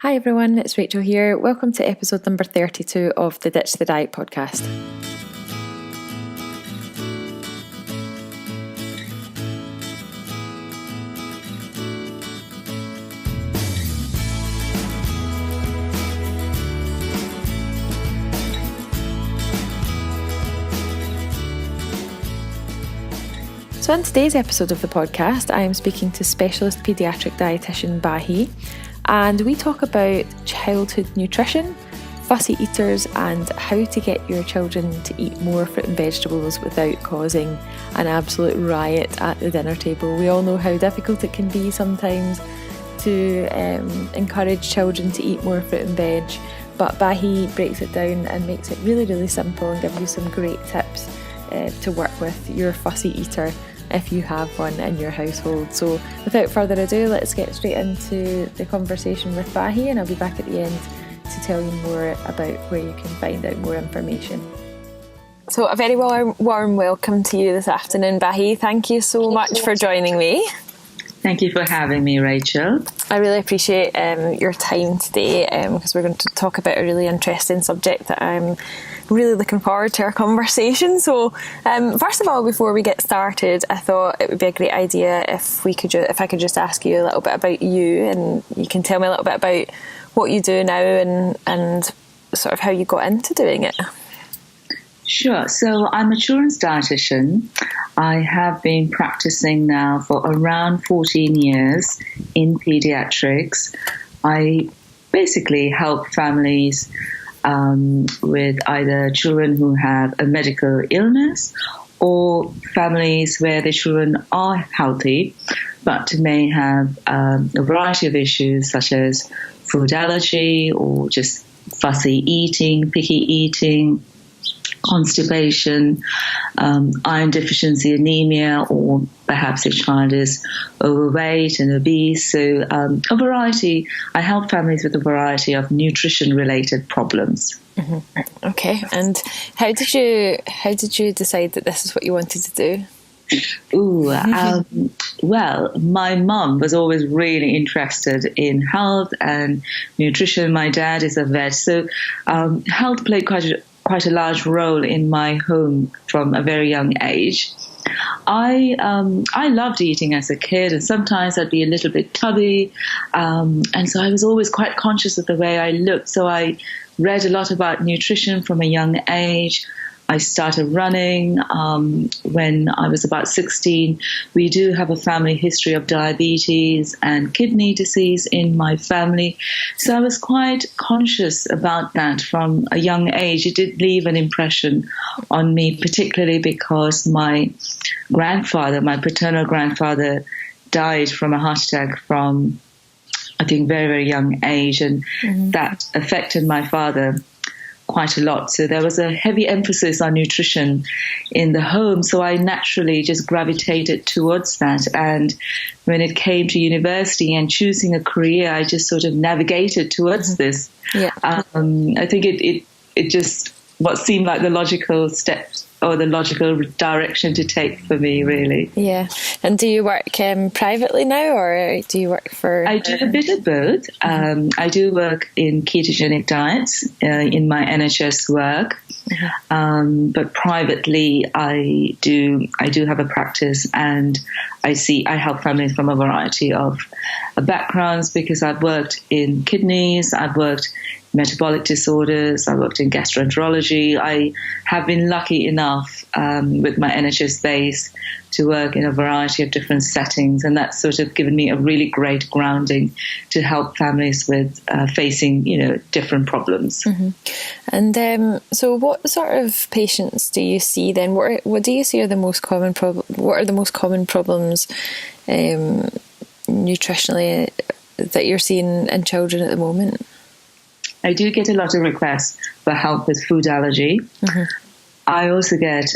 Hi everyone, it's Rachael here. Welcome to episode number 32 of the Ditch the Diet podcast. So in today's episode of the podcast, I am speaking to specialist paediatric dietitian Bahee, and we talk about childhood nutrition, fussy eaters, and how to get your children to eat more fruit and vegetables without causing an absolute riot at the dinner table. We all know how difficult it can be sometimes to encourage children to eat more fruit and veg, but Bahee breaks it down and makes it really, really simple and gives you some great tips to work with your fussy eater if you have one in your household. So without further ado, let's get straight into the conversation with Bahee, and I'll be back at the end to tell you more about where you can find out more information. So a very warm welcome to you this afternoon, Bahee. Thank you so much for joining me. Thank you for having me, Rachael. I really appreciate your time today because we're going to talk about a really interesting subject that I'm really looking forward to our conversation. So first of all, before we get started, I thought it would be a great idea if I could just ask you a little bit about you, and you can tell me a little bit about what you do now and sort of how you got into doing it. Sure. So I'm a children's dietitian. I have been practicing now for around 14 years in pediatrics. I basically help families with either children who have a medical illness or families where the children are healthy but may have a variety of issues such as food allergy or just fussy eating, picky eating, constipation, iron deficiency anemia, or perhaps a child is overweight and obese. So a variety. I help families with a variety of nutrition-related problems. Mm-hmm. Okay, and how did you decide that this is what you wanted to do? Well, my mum was always really interested in health and nutrition. My dad is a vet, so health played quite a large role in my home from a very young age. I loved eating as a kid, and sometimes I'd be a little bit tubby, and so I was always quite conscious of the way I looked. So I read a lot about nutrition from a young age. I started running when I was about 16. We do have a family history of diabetes and kidney disease in my family. So I was quite conscious about that from a young age. It did leave an impression on me, particularly because my paternal grandfather, died from a heart attack from, I think, very, very young age. And that affected my father quite a lot. So there was a heavy emphasis on nutrition in the home. So I naturally just gravitated towards that. And when it came to university and choosing a career, I just sort of navigated towards this. Yeah. I think it just what seemed like the logical step or the logical direction to take for me, really. Yeah. And do you work privately now, or do you work for... I do a bit of both. I do work in ketogenic diets in my NHS work. But privately, I do have a practice, and I help families from a variety of backgrounds, because I've worked in kidneys, I've worked metabolic disorders, I worked in gastroenterology. I have been lucky enough with my NHS base to work in a variety of different settings, and that's sort of given me a really great grounding to help families with facing, different problems. Mm-hmm. And so, what sort of patients do you see then? What do you see are the most common What are the most common problems nutritionally that you're seeing in children at the moment? I do get a lot of requests for help with food allergy. Mm-hmm. I also get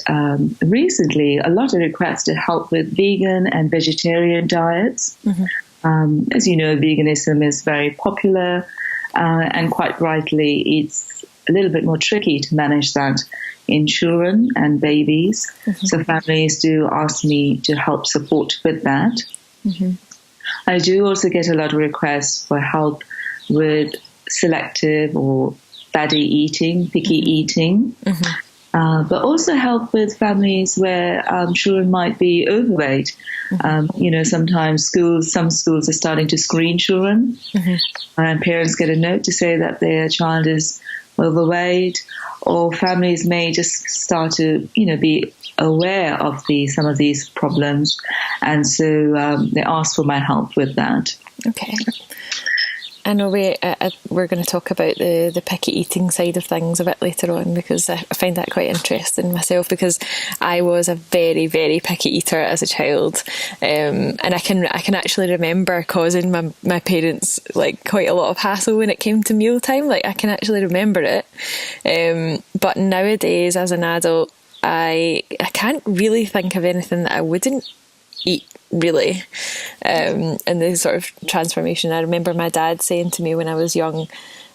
recently a lot of requests to help with vegan and vegetarian diets. Mm-hmm. As you know, veganism is very popular, and quite rightly, it's a little bit more tricky to manage that in children and babies. Mm-hmm. So families do ask me to help support with that. Mm-hmm. I do also get a lot of requests for help with selective or fatty eating, picky eating. But also help with families where children might be overweight. Sometimes some schools are starting to screen children, and parents get a note to say that their child is overweight, or families may just start to, be aware of some of these problems, and so they ask for my help with that. Okay. I know we're going to talk about the picky eating side of things a bit later on, because I find that quite interesting myself, because I was a very, very picky eater as a child, and I can actually remember causing my parents like quite a lot of hassle when it came to mealtime. Like, I can actually remember it, but nowadays as an adult, I can't really think of anything that I wouldn't eat, really. And the sort of transformation, I remember my dad saying to me when I was young,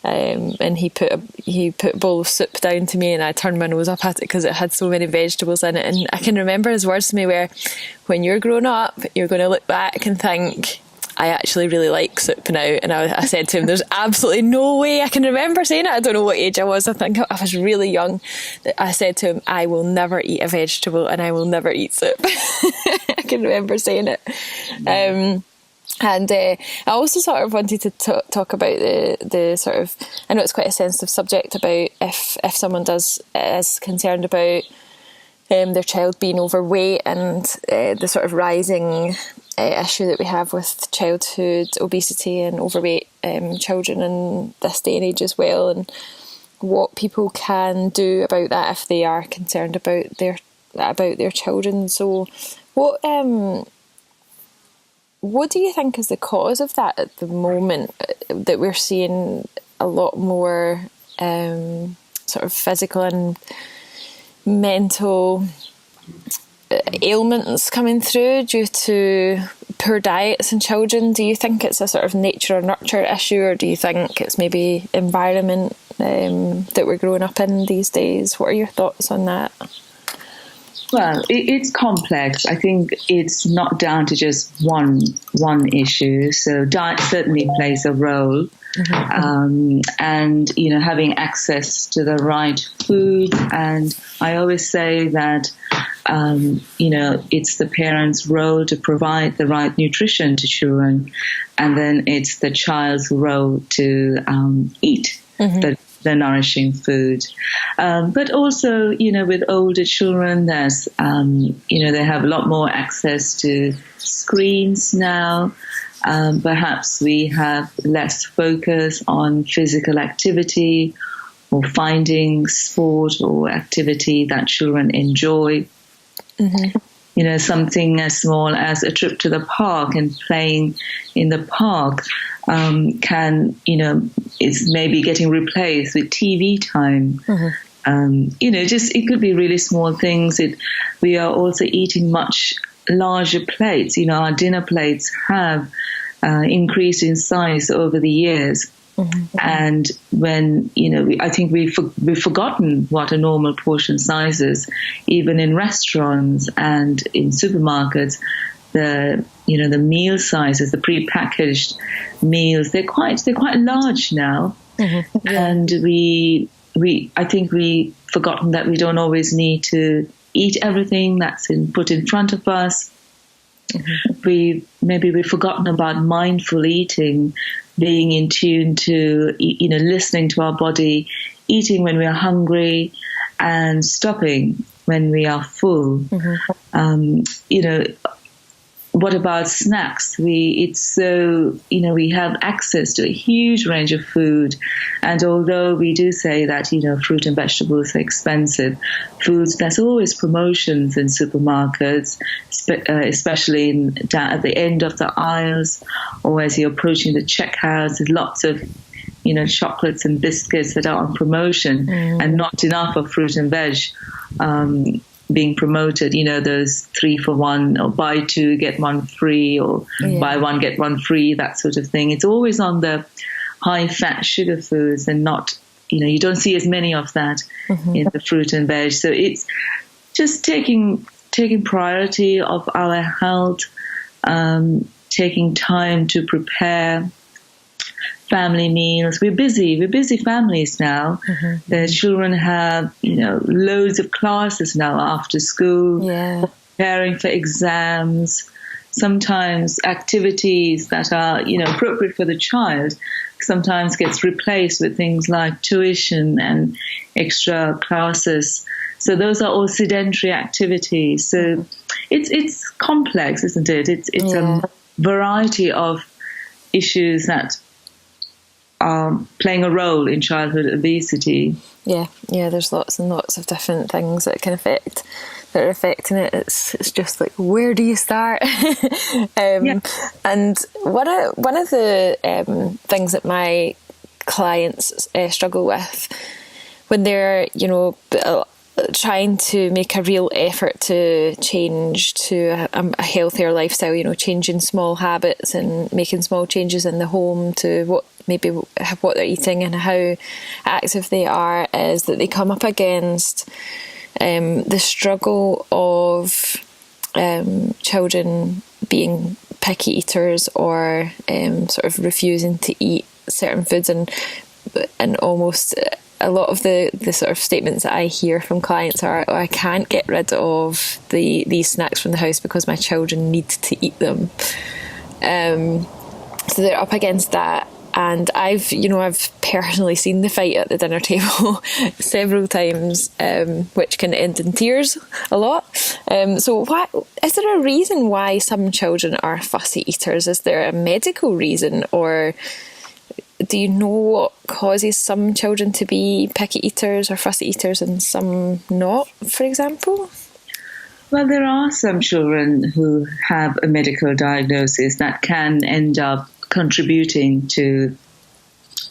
and he put a bowl of soup down to me, and I turned my nose up at it because it had so many vegetables in it. And I can remember his words to me were, when you're grown up, you're going to look back and think, I actually really like soup now. And I said to him, there's absolutely no way. I can remember saying it. I don't know what age I was. I think I was really young. I said to him, I will never eat a vegetable and I will never eat soup. I can remember saying it. And I also sort of wanted to talk about the sort of, I know it's quite a sensitive subject, about if someone is concerned about their child being overweight, and the sort of rising issue that we have with childhood obesity and overweight children in this day and age as well, and what people can do about that if they are concerned about their children. So what do you think is the cause of that at the moment, that we're seeing a lot more sort of physical and mental ailments coming through due to poor diets in children? Do you think it's a sort of nature or nurture issue, or do you think it's maybe environment that we're growing up in these days? What are your thoughts on that? Well, it's complex. I think it's not down to just one issue. So diet certainly plays a role. And, having access to the right food. And I always say that, it's the parent's role to provide the right nutrition to children. And then it's the child's role to eat the nourishing food. But also, with older children, there's, they have a lot more access to screens now. Perhaps we have less focus on physical activity or finding sport or activity that children enjoy. Something as small as a trip to the park and playing in the park is maybe getting replaced with TV time. It could be really small things. We are also eating much larger plates. Our dinner plates have increased in size over the years. And when, I think we've forgotten what a normal portion size is, even in restaurants and in supermarkets. The meal sizes, the pre-packaged meals, they're quite large now. And I think we've forgotten that we don't always need to eat everything that's put in front of us. We've forgotten about mindful eating, being in tune to, listening to our body, eating when we are hungry and stopping when we are full. What about snacks? We have access to a huge range of food. And although we do say that, fruit and vegetables are expensive foods, there's always promotions in supermarkets, especially at the end of the aisles, or as you're approaching the checkouts. There's lots of, chocolates and biscuits that are on promotion, and not enough of fruit and veg being promoted, those 3 for 1 or buy 2 get 1 free, or buy 1 get 1 free, that sort of thing. It's always on the high fat sugar foods, and not, you don't see as many of that in the fruit and veg. So it's just taking priority of our health, taking time to prepare family meals. We're busy families now. The children have, loads of classes now after school, preparing for exams, sometimes activities that are, appropriate for the child sometimes gets replaced with things like tuition and extra classes. So those are all sedentary activities. So it's complex, isn't it? It's a variety of issues that are playing a role in childhood obesity. Yeah, there's lots and lots of different things that are affecting it. It's just like, where do you start? And one of the things that my clients struggle with when they're, trying to make a real effort to change to a healthier lifestyle, changing small habits and making small changes in the home to what they're eating and how active they are, is that they come up against the struggle of children being picky eaters or sort of refusing to eat certain foods, and almost a lot of the sort of statements that I hear from clients are, I can't get rid of these snacks from the house because my children need to eat them. So they're up against that. And I've personally seen the fight at the dinner table several times, which can end in tears a lot. So is there a reason why some children are fussy eaters? Is there a medical reason, or do you know what causes some children to be picky eaters or fussy eaters and some not, for example? Well, there are some children who have a medical diagnosis that can end up contributing to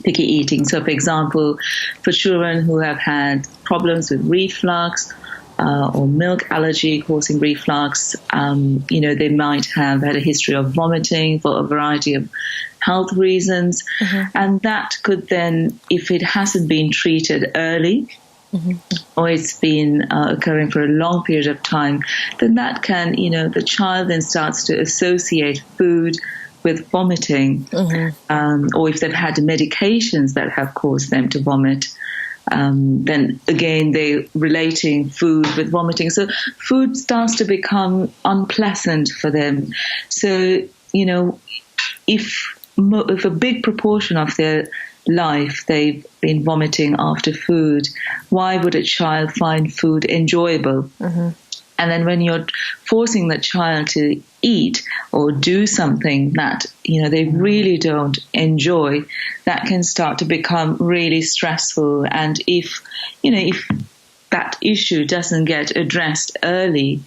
picky eating. So, for example, for children who have had problems with reflux or milk allergy causing reflux, they might have had a history of vomiting for a variety of health reasons. And that could then, if it hasn't been treated early, or it's been occurring for a long period of time, then that can, the child then starts to associate food with vomiting, or if they've had medications that have caused them to vomit, then again they're relating food with vomiting. So food starts to become unpleasant for them. So, if a big proportion of their life they've been vomiting after food, why would a child find food enjoyable? And then when you're forcing the child to eat or do something that, they really don't enjoy, that can start to become really stressful. And if that issue doesn't get addressed early,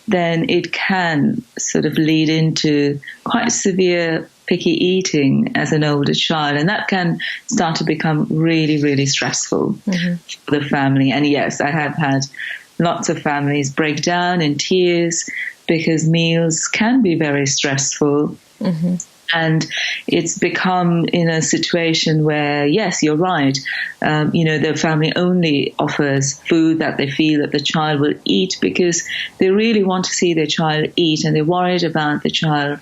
then it can sort of lead into quite severe picky eating as an older child. And that can start to become really, really stressful for the family. And yes, I have had lots of families break down in tears because meals can be very stressful. And it's become in a situation where, yes, you're right, the family only offers food that they feel that the child will eat because they really want to see their child eat, and they're worried about the child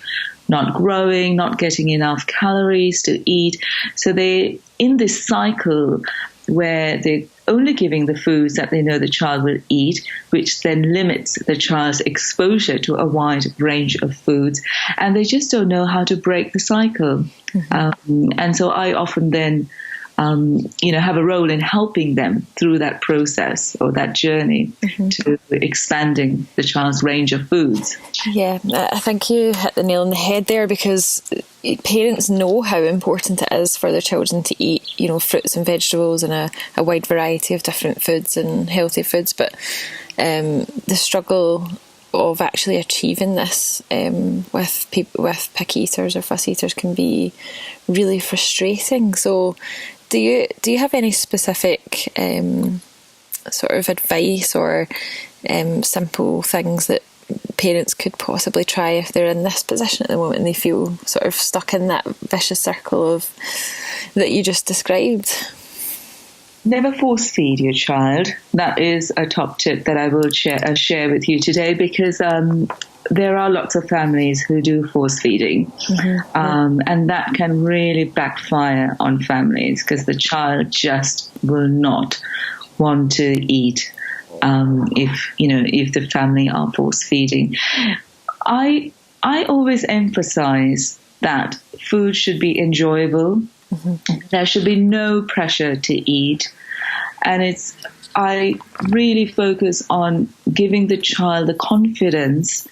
not growing, not getting enough calories to eat. So they're in this cycle where they're only giving the foods that they know the child will eat, which then limits the child's exposure to a wide range of foods. And they just don't know how to break the cycle. And so I often then, have a role in helping them through that process or that journey to expanding the child's range of foods. Yeah, I think you hit the nail on the head there, because parents know how important it is for their children to eat, fruits and vegetables and a wide variety of different foods and healthy foods. But the struggle of actually achieving this with people with picky eaters or fussy eaters can be really frustrating. So do you have any specific sort of advice or simple things that parents could possibly try if they're in this position at the moment and they feel sort of stuck in that vicious circle of that you just described? Never force feed your child. That is a top tip that I will share with you today, because there are lots of families who do force feeding, and that can really backfire on families because the child just will not want to eat if the family are force feeding. I always emphasize that food should be enjoyable. There should be no pressure to eat, and I really focus on giving the child the confidence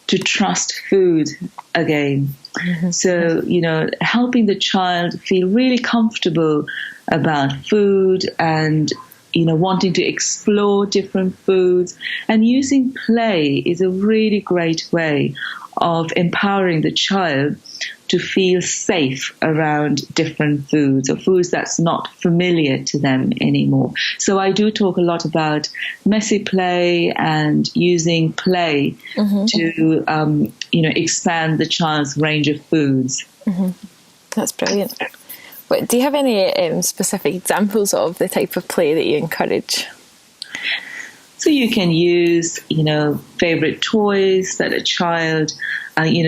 to trust food again. So, helping the child feel really comfortable about food and, wanting to explore different foods. And using play is a really great way of empowering the child to feel safe around different foods or foods that's not familiar to them anymore. So I do talk a lot about messy play and using play to, expand the child's range of foods. That's brilliant. But do you have any specific examples of the type of play that you encourage? So you can use, favorite toys that a child,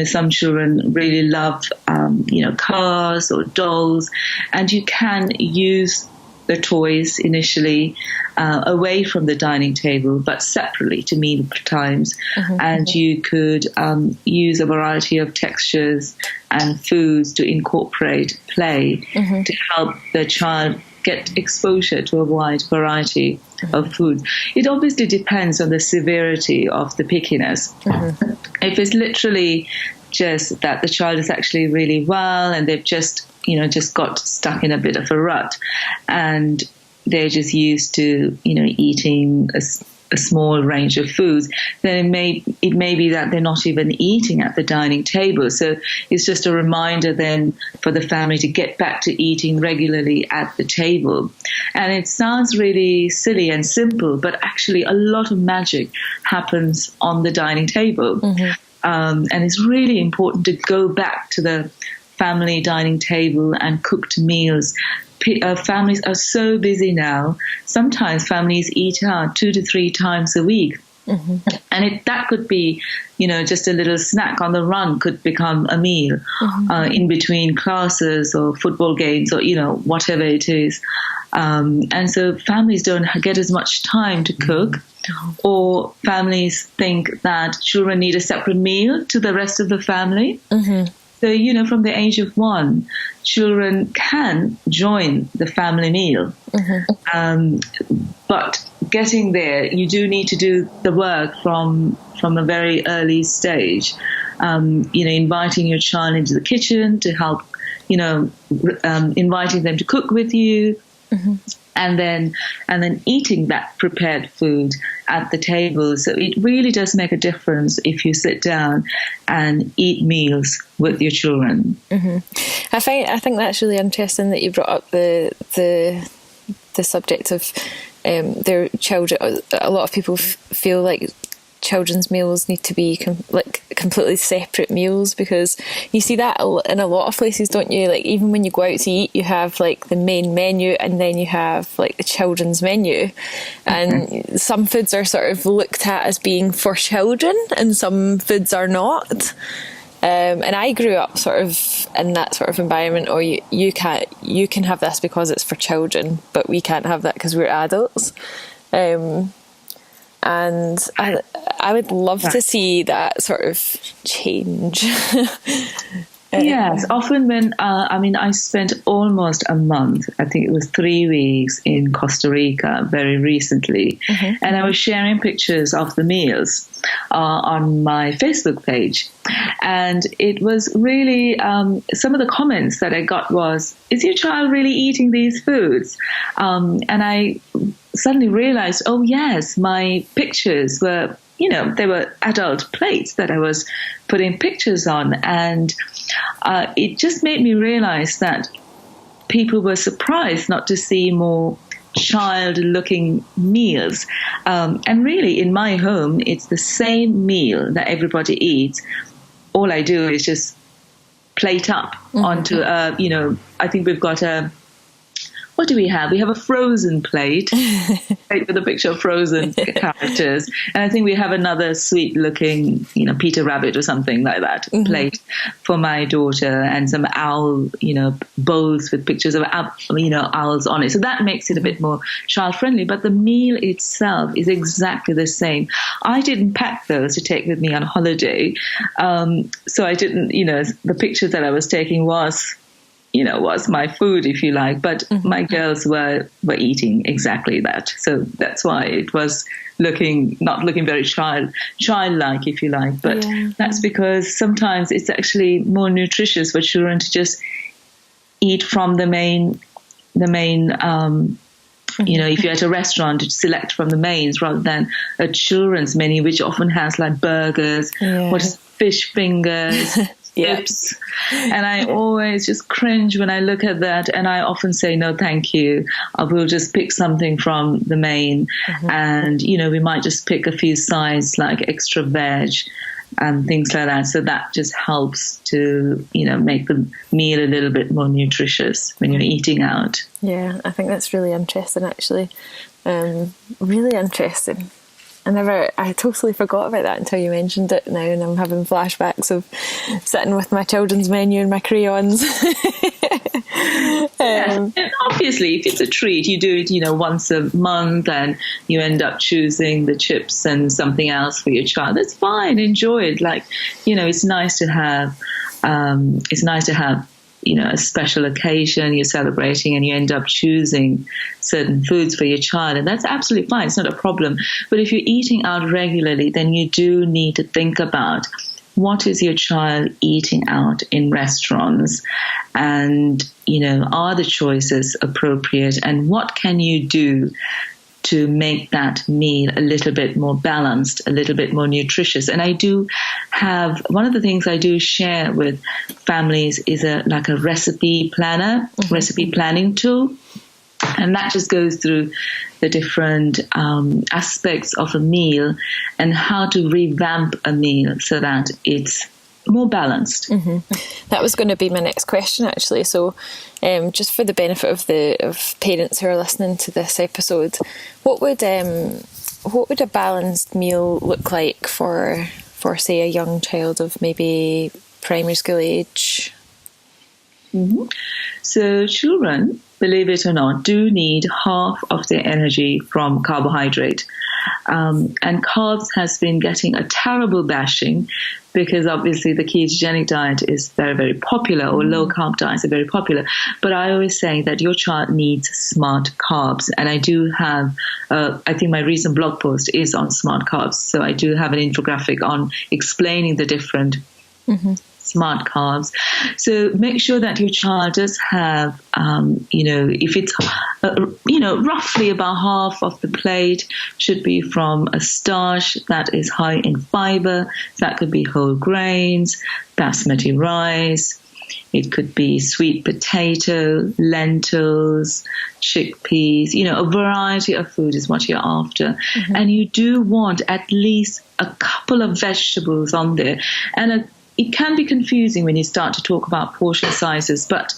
some children really love, cars or dolls, and you can use the toys initially away from the dining table, but separately to meal times. And you could use a variety of textures and foods to incorporate play to help the child get exposure to a wide variety of foods. It obviously depends on the severity of the pickiness. If it's literally just that the child is actually really well and they've just got stuck in a bit of a rut and they're just used to, eating a small range of foods, then it may be that they're not even eating at the dining table. So it's just a reminder then for the family to get back to eating regularly at the table. And it sounds really silly and simple, but actually a lot of magic happens on the dining table. And it's really important to go back to the family dining table and cooked meals. Families are so busy now. Sometimes families eat out 2 to 3 times a week. And that could be, just a little snack on the run could become a meal in between classes or football games or, whatever it is. And so families don't get as much time to cook, or families think that children need a separate meal to the rest of the family. So, from the age of 1, children can join the family meal. But getting there, you do need to do the work from a very early stage. Inviting your child into the kitchen to help, inviting them to cook with you. And then eating that prepared food at the table. So it really does make a difference if you sit down and eat meals with your children. I think that's really interesting that you brought up the subject of their children. A lot of people feel like children's meals need to be completely separate meals, because you see that in a lot of places, don't you? Like, even when you go out to eat, you have like the main menu and then you have like the children's menu, and some foods are sort of looked at as being for children and some foods are not. And I grew up sort of in that sort of environment, or you can have this because it's for children, but we can't have that because we're adults. And I would love to see that sort of change. Yes, often when, I spent almost a month, I think it was 3 weeks in Costa Rica very recently, and I was sharing pictures of the meals on my Facebook page. And it was really, some of the comments that I got was, is your child really eating these foods? And I suddenly realized, oh yes, my pictures were, they were adult plates that I was putting pictures on. And it just made me realize that people were surprised not to see more child-looking meals. And really, in my home, it's the same meal that everybody eats. All I do is just plate up onto, I think we've got a what do we have? We have a frozen plate with a picture of frozen characters. And I think we have another sweet-looking, Peter Rabbit or something like that plate for my daughter, and some owl, bowls with pictures of, owls on it. So that makes it a bit more child-friendly. But the meal itself is exactly the same. I didn't pack those to take with me on holiday. So I didn't, the pictures that I was taking was my food, if you like, but my girls were eating exactly that. So that's why it was not looking very childlike, if you like. But that's because sometimes it's actually more nutritious for children to just eat from the main. If you're at a restaurant, to select from the mains rather than a children's menu, which often has like burgers, fish fingers. Chips. And I always just cringe when I look at that, and I often say, no, thank you. I will just pick something from the main, and, we might just pick a few sides like extra veg and things like that. So that just helps to, make the meal a little bit more nutritious when you're eating out. Yeah, I think that's really interesting, actually. Really interesting. I totally forgot about that until you mentioned it now, and I'm having flashbacks of sitting with my children's menu and my crayons. And obviously, if it's a treat, you do it, once a month, and you end up choosing the chips and something else for your child. That's fine. Enjoy it. Like, it's nice to have. A special occasion you're celebrating, and you end up choosing certain foods for your child, and that's absolutely fine. It's not a problem. But if you're eating out regularly, then you do need to think about what is your child eating out in restaurants, and, are the choices appropriate, and what can you do to make that meal a little bit more balanced, a little bit more nutritious. And I do have, one of the things I do share with families is a recipe planner, recipe planning tool. And that just goes through the different aspects of a meal and how to revamp a meal so that it's more balanced. That was going to be my next question, actually. So just for the benefit of parents who are listening to this episode, what would a balanced meal look like for say a young child of maybe primary school age? So children, believe it or not, do need half of their energy from carbohydrate. And carbs has been getting a terrible bashing because obviously the ketogenic diet is very, very popular, or low-carb diets are very popular. But I always say that your child needs smart carbs. And I do have, I think my recent blog post is on smart carbs. So I do have an infographic on explaining the different smart carbs. So make sure that your child does have, if it's, roughly about half of the plate should be from a starch that is high in fiber. That could be whole grains, basmati rice. It could be sweet potato, lentils, chickpeas, a variety of food is what you're after. And you do want at least a couple of vegetables on there. And it can be confusing when you start to talk about portion sizes, but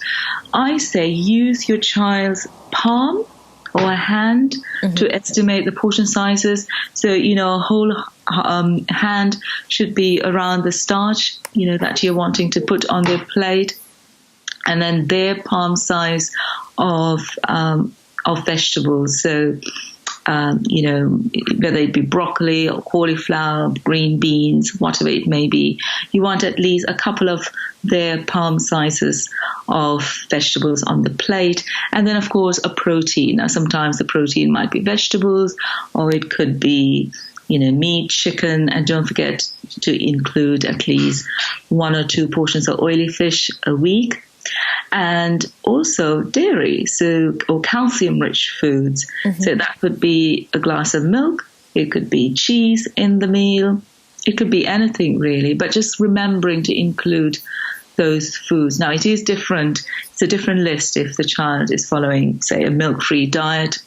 I say use your child's palm or a hand to estimate the portion sizes. So, a whole hand should be around the starch, that you're wanting to put on their plate, and then their palm size of vegetables. So, whether it be broccoli or cauliflower, green beans, whatever it may be, you want at least a couple of their palm sizes of vegetables on the plate. And then, of course, a protein. Now, sometimes the protein might be vegetables, or it could be, meat, chicken, and don't forget to include at least 1 or 2 portions of oily fish a week. And also dairy, or calcium-rich foods. So that could be a glass of milk, it could be cheese in the meal, it could be anything really, but just remembering to include those foods. Now, it is different. It's a different list if the child is following, say, a milk-free diet.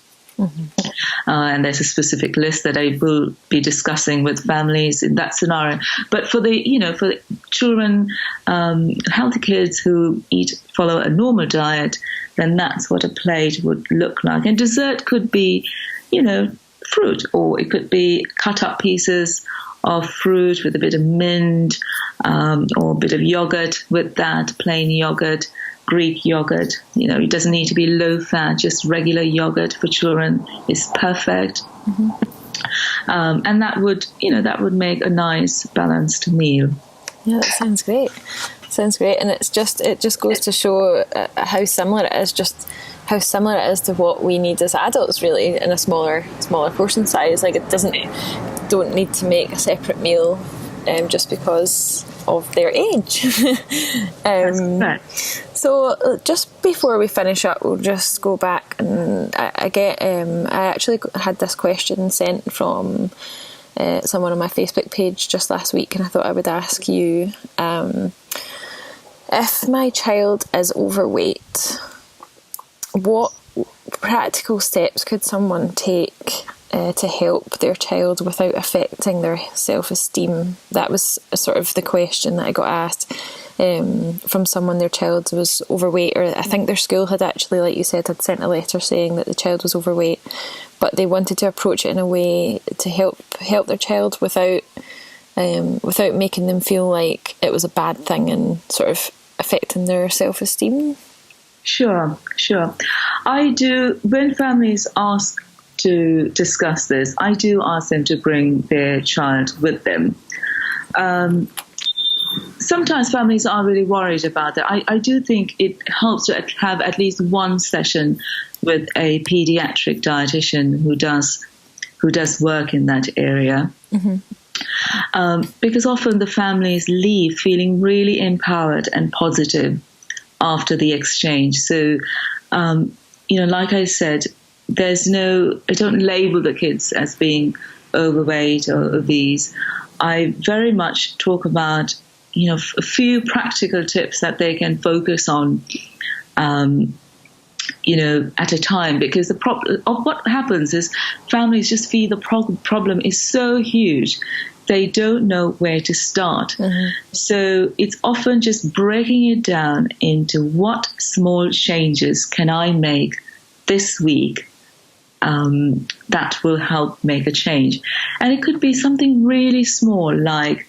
And there's a specific list that I will be discussing with families in that scenario. But for for children, healthy kids who follow a normal diet, then that's what a plate would look like. And dessert could be, fruit, or it could be cut up pieces of fruit with a bit of mint, or a bit of yogurt with that, plain yogurt, Greek yogurt. It doesn't need to be low fat, just regular yogurt for children is perfect. And that would make a nice balanced meal. Yeah, that sounds great. And it just goes to show how similar it is to what we need as adults, really, in a smaller portion size. Like, don't need to make a separate meal just because of their age. So just before we finish up, we'll just go back, and I actually had this question sent from someone on my Facebook page just last week, and I thought I would ask you, if my child is overweight, what practical steps could someone take to help their child without affecting their self-esteem? That was sort of the question that I got asked from someone. Their child was overweight, or I think their school had actually, like you said, had sent a letter saying that the child was overweight, but they wanted to approach it in a way to help their child without making them feel like it was a bad thing and sort of affecting their self-esteem. Sure. I do, when families ask to discuss this, I do ask them to bring their child with them. Sometimes families are really worried about that. I do think it helps to have at least one session with a pediatric dietitian who does work in that area. Because often the families leave feeling really empowered and positive after the exchange. So, like I said, I don't label the kids as being overweight or obese. I very much talk about, a few practical tips that they can focus on, at a time, because what happens is families just feel the problem is so huge, they don't know where to start. So it's often just breaking it down into what small changes can I make this week that will help make a change. And it could be something really small, like,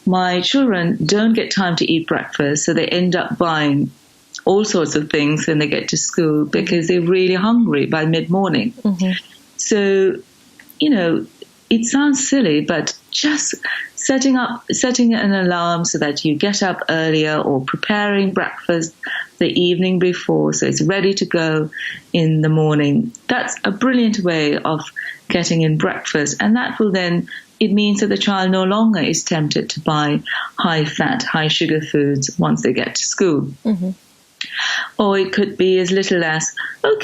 my children don't get time to eat breakfast, so they end up buying all sorts of things when they get to school because they're really hungry by mid-morning. So, it sounds silly, but just setting an alarm so that you get up earlier, or preparing breakfast the evening before so it's ready to go in the morning. That's a brilliant way of getting in breakfast, and that will then, it means that the child no longer is tempted to buy high-fat, high-sugar foods once they get to school. Or it could be as little as,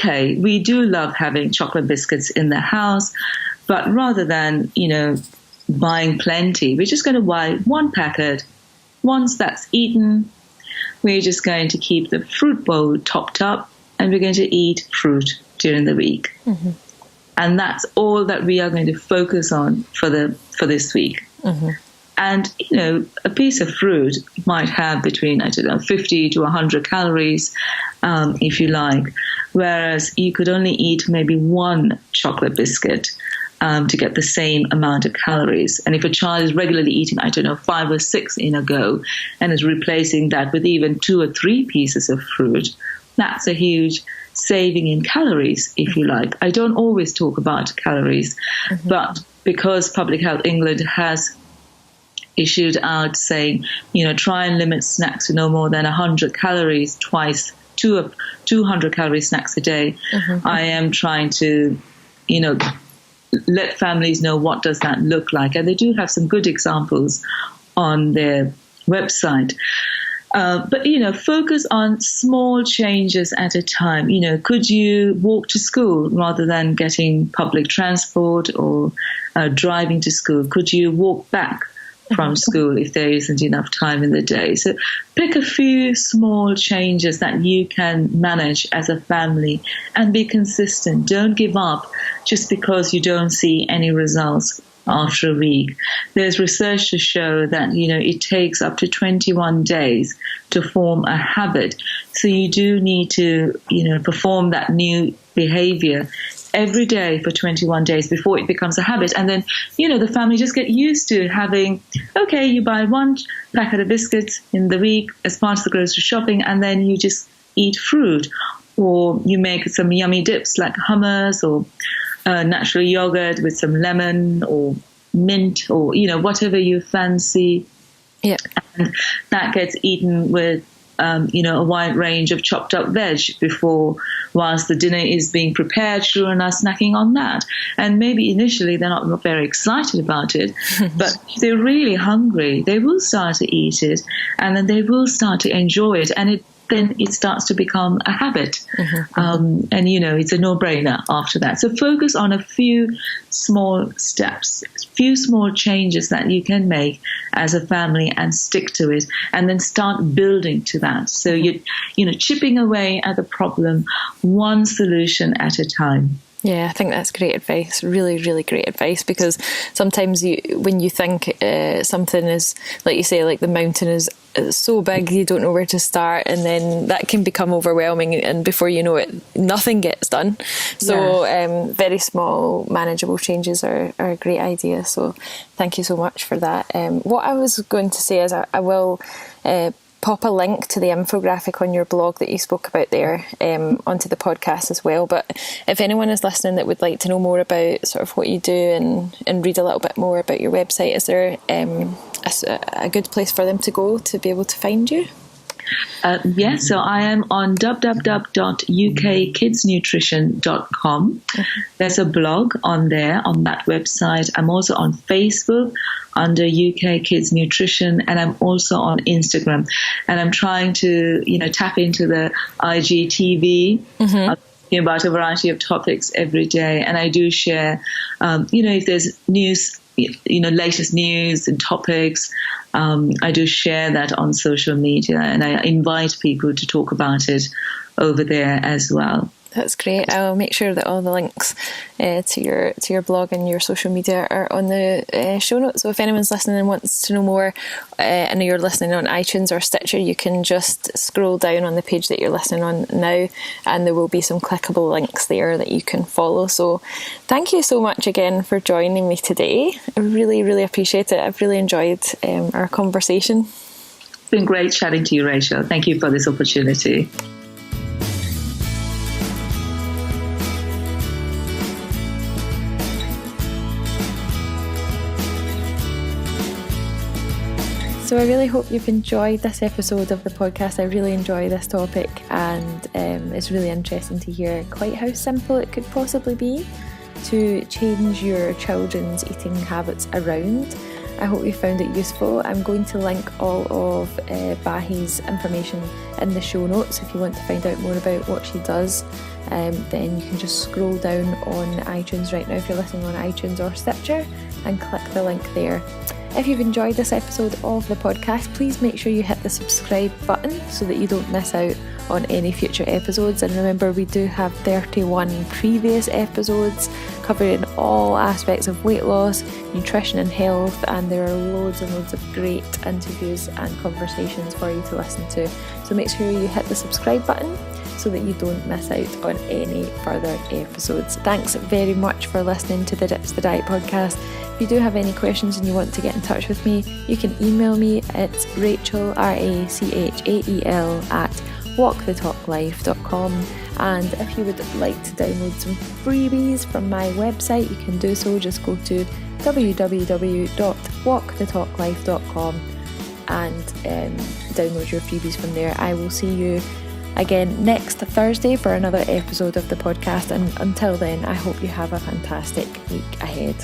we do love having chocolate biscuits in the house, but rather than, buying plenty, we're just going to buy one packet. Once that's eaten, we're just going to keep the fruit bowl topped up, and we're going to eat fruit during the week. And that's all that we are going to focus on for this week. And, a piece of fruit might have between, 50 to 100 calories, if you like, whereas you could only eat maybe one chocolate biscuit to get the same amount of calories. And if a child is regularly eating, 5 or 6 in a go, and is replacing that with even 2 or 3 pieces of fruit, that's a huge saving in calories, if you like. I don't always talk about calories, but because Public Health England has issued out saying, try and limit snacks to no more than 100 calories twice, 200 calorie snacks a day, I am trying to, let families know what does that look like. And they do have some good examples on their website. But, focus on small changes at a time. Could you walk to school rather than getting public transport or driving to school? Could you walk back from school if there isn't enough time in the day? So pick a few small changes that you can manage as a family and be consistent. Don't give up just because you don't see any results after a week. There's research to show that, it takes up to 21 days to form a habit. So you do need to, perform that new behavior every day for 21 days before it becomes a habit. And then, the family just get used to having, okay, you buy one packet of biscuits in the week as part of the grocery shopping, and then you just eat fruit, or you make some yummy dips like hummus or natural yogurt with some lemon or mint, or whatever you fancy. Yeah, and that gets eaten with a wide range of chopped up veg whilst the dinner is being prepared. Children are snacking on that, and maybe initially they're not very excited about it, but if they're really hungry, they will start to eat it, and then they will start to enjoy it, and then it starts to become a habit. And it's a no-brainer after that. So focus on a few small steps, few small changes that you can make as a family, and stick to it, and then start building to that. So you're chipping away at the problem, one solution at a time. Yeah, I think that's great advice. Really, really great advice, because sometimes when you think something is, like you say, like the mountain is so big you don't know where to start, and then that can become overwhelming, and before you know it, nothing gets done. So very small, manageable changes are a great idea. So thank you so much for that. What I was going to say is I will pop a link to the infographic on your blog that you spoke about there onto the podcast as well. But if anyone is listening that would like to know more about sort of what you do and read a little bit more about your website, is there a good place for them to go to be able to find you? Yes, so I am on www.ukkidsnutrition.com. There's a blog on there, on that website. I'm also on Facebook under UK Kids Nutrition, and I'm also on Instagram. And I'm trying to, tap into the IGTV. About a variety of topics every day, and I do share, if there's news, latest news and topics, I do share that on social media, and I invite people to talk about it over there as well. That's great. I'll make sure that all the links to your blog and your social media are on the show notes. So if anyone's listening and wants to know more, I know you're listening on iTunes or Stitcher, you can just scroll down on the page that you're listening on now, and there will be some clickable links there that you can follow. So thank you so much again for joining me today. I really, really appreciate it. I've really enjoyed our conversation. It's been great chatting to you, Rachael. Thank you for this opportunity. So I really hope you've enjoyed this episode of the podcast. I really enjoy this topic, and it's really interesting to hear quite how simple it could possibly be to change your children's eating habits around. I hope you found it useful. I'm going to link all of Bahee's information in the show notes. If you want to find out more about what she does, then you can just scroll down on iTunes right now if you're listening on iTunes or Stitcher, and click the link there. If you've enjoyed this episode of the podcast, please make sure you hit the subscribe button so that you don't miss out on any future episodes. And remember, we do have 31 previous episodes covering all aspects of weight loss, nutrition and health, and there are loads and loads of great interviews and conversations for you to listen to. So make sure you hit the subscribe button so that you don't miss out on any further episodes. Thanks very much for listening to the Dips the Diet podcast. If you do have any questions and you want to get in touch with me, you can email me at Rachael, Rachael, at walkthetalklife.com. And if you would like to download some freebies from my website, you can do so. Just go to www.walkthetalklife.com and download your freebies from there. I will see you again next Thursday for another episode of the podcast, and until then, I hope you have a fantastic week ahead.